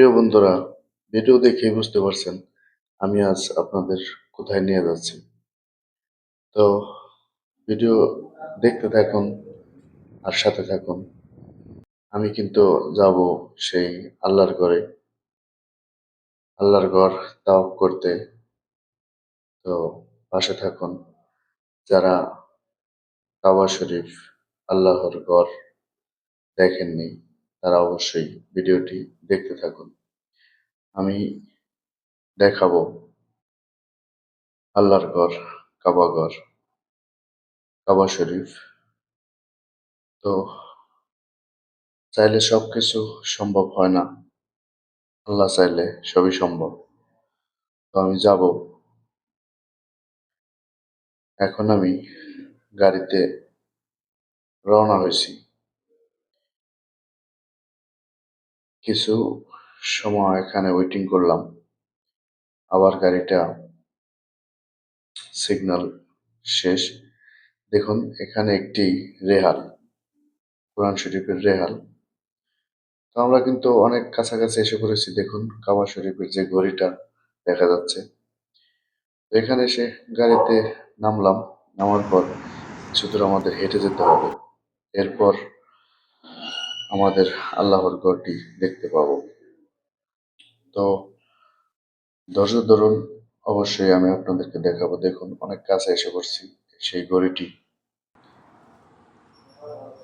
প্রিয় বন্ধুরা, ভিডিও দেখেই বুঝতে পারছেন আমি আজ আপনাদের কোথায় নিয়ে যাচ্ছি। তো ভিডিও দেখতে থাকুন আর সাথে থাকুন। আমি কিন্তু যাব সেই আল্লাহর ঘরে, আল্লাহর ঘর তাওয়াফ করতে। তো পাশে থাকুন। যারা কাবা শরীফ, আল্লাহর ঘর দেখেননি তারা অবশ্যই ভিডিওটি দেখতে থাকুন। আমি দেখাবো আল্লাহর ঘর, কাবা ঘর, কাবা শরীফ। তো চাইলে সবকিছু সম্ভব হয় না, আল্লাহ চাইলে সবই সম্ভব। তো আমি যাব। এখন আমি গাড়িতে রওনা হয়েছি। কিছু সময় এখানে ওয়েটিং করলাম, আবার গাড়িটা সিগন্যাল শেষ। দেখুন এখানে একটি রেহাল, কোরআন শরীফের রেহাল। তো আমরা কিন্তু অনেক কাছাকাছি এসে পড়েছি। দেখুন কাবা শরীফের যে ঘড়িটা দেখা যাচ্ছে। তো এখানে এসে গাড়িতে নামলাম। নামার পর কিছু দূর আমাদের হেঁটে যেতে হবে। এরপর আমাদের আল্লাহর ঘরটি দেখতে পাবো। তো ধৈর্য ধরুন, অবশ্যই আমি আপনাদেরকে দেখাবো। দেখুন অনেক কাছে এসে পড়ছি। সেই ঘড়িটি,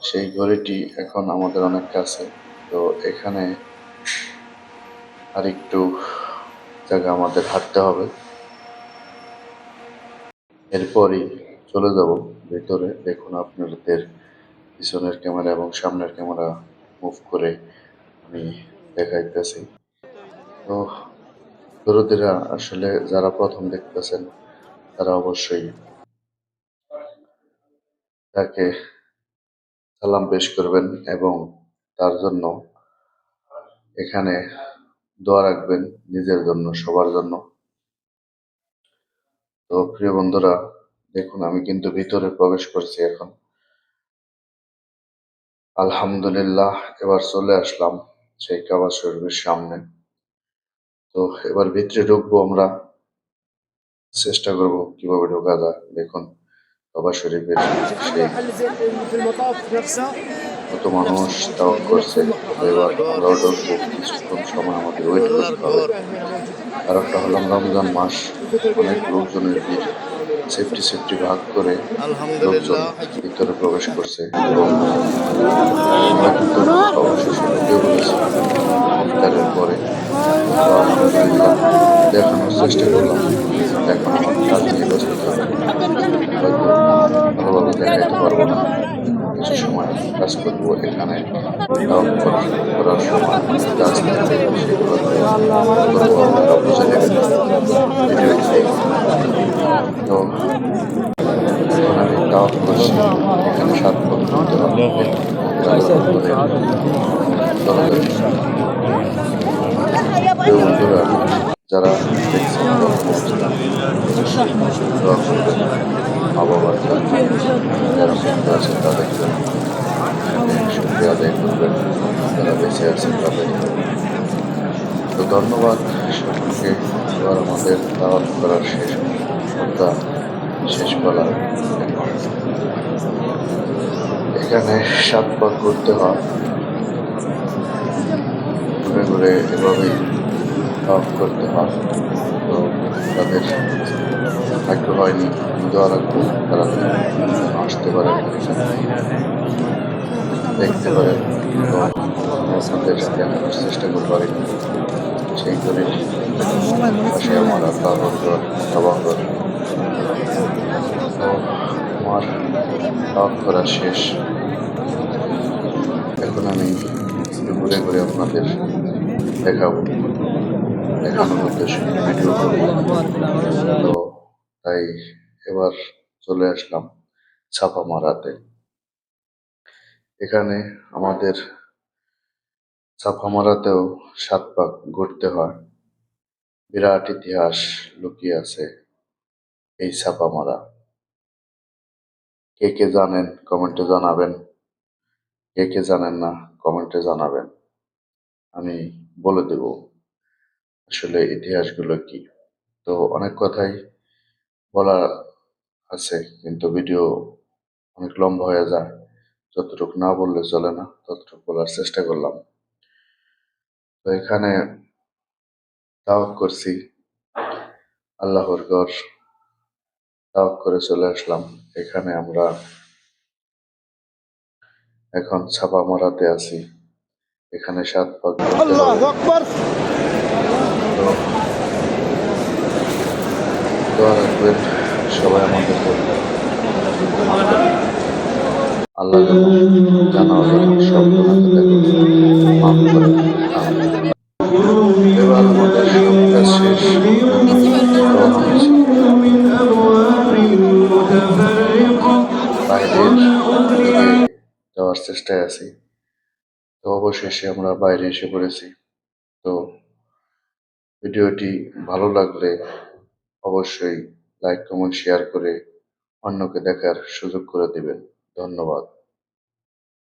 সেই ঘড়িটি এখন আমাদের অনেক কাছে। তো এখানে আর একটু জায়গা আমাদের হাঁটতে হবে। এরপরই চলে যাব ভেতরে। দেখুন আপনাদের পিছনের ক্যামেরা এবং সামনের ক্যামেরা মুভ করে আমি দেখাইতেছি। তো দরদিরা আসলে যারা প্রথম দেখতেছেন তারা অবশ্যই তাকে সালাম পেশ করবেন এবং তার জন্য এখানে দোয়া রাখবেন, নিজের জন্য, সবার জন্য। তো প্রিয় বন্ধুরা, দেখুন আমি কিন্তু ভিতরে প্রবেশ করছি এখন। আলহামদুলিল্লাহ, এবার চলে আসলাম সেই কাবা শরীফের সামনে। তো এবার ভিতরে ঢুকবো আমরা, চেষ্টা করব কিভাবে ঢোকা যায়। দেখুন কাবা শরীফের সেই কত মানুষ তাওয়াফ করছে। তো এবার আমরাও ঢুকবো। কিছুক্ষণ সময় আমাদের ওয়েট করতে হবে। আর একটা হলাম রমজান মাস, অনেক লোকজনের ভিড়। সেফটি সেফটি ভাগ করে লোকজন ভিতরে প্রবেশ করছে এবং আমরা কিন্তু অবশেষে ঢুকে পড়েছি ইফতারের পরে। তো আলহামদুলিল্লাহ দেখানোর চেষ্টা করলাম। এখন আমার কাজ নিয়ে ব্যস্ত থাকবো, হয়তো ভালোভাবে দেখাইতে পারবো না। কিছু সময় কাজ করবো এখানে। করার সময় কাজ থাকবে, সেগুলোতে করবো, আপনারা বুঝে নেবেন ভিডিওটি দেখে। তো এখন আমি তাওয়াফ করছি। এখানে 7 পথ করতে হবে। দেখুন আমাদের আল্লাহর ঘরের দরজাটি। প্রিয় বন্ধুরা, যারা দেখছেন প্রথম অবস্থান, অবশ্যই দোয়া করবেন মা বাবার জন্য, যারা মৃত্যু আছে তাদের জন্য, শুকরিয়া আদায় করবেন যারা বেঁচে আছে তাদের জন্য। তো ধন্যবাদ সকলকে। এবার আমাদের তাওয়াফ করার শেষ কথা, শেষ বলা। এখন এখানে 7 পাক ঘুরতে হয়, ঘুরে ঘুরে এভাবেই তাওয়াফ করতে হয়। তো তাদের ভাগ্য হয়নি, আমি দোয়া রাখবো তারা যেন আসতে পারেন, দেখতে পারেন। তো আমি আপনাদের দেখানোর চেষ্টা করবো আরেকটু সেই ঘড়িটি। পাশে আমার আল্লাহর ঘর, কাবা ঘর। তো আমার তাওয়াফ করা শেষ। এখন আমি একটু ঘুরে ঘুরে আপনাদের দেখাবো, দেখানোর উদ্দেশ্যে ভিডিও করবো। তো তাই এবার চলে আসলাম ছাপা মারাতে। এখানে আমাদের ছাপা মারাতেও 7 পাক ঘুরতে হয়। বিরাট ইতিহাস লুকিয়ে আছে এই ছাপা মারা। কে কে জানেন কমেন্টে জানাবেন, কে কে জানেন না কমেন্টে জানাবেন, আমি বলে দেব। আসলে ইতিহাসগুলো কি। তো অনেক কথাই বলা আছে, কিন্তু ভিডিও অনেক লম্বা হয়ে যায়। যতটুকু না বললে চলে না, ততটুকু বলার চেষ্টা করলাম। তো এখানে দাওয়াত করছি, আল্লাহর ঘর, দাওয়াত করে চলে আসলাম। এখানে আমরা এখন ছাপা মারাতে আছি। এখানে 7 পাক ঘুরতে হবে। তো দোয়া রাখবেন সবাই আমাদের জন্য। আল্লাহ যেন জানা অজানা সব গুনাহকে তাকে মাফ করে দেন। আমিন। এবার আমাদের কাজ শেষ। এখন রওনা হয়েছি বাইরের দিকে যাওয়ার চেষ্টায় আছি। তো অবশেষে আমরা বাইরে এসে পড়েছি। তো ভিডিওটি ভালো লাগলে অবশ্যই লাইক, কমেন্ট, শেয়ার করে অন্যকে দেখার সুযোগ করে দিবেন। ধন্যবাদ।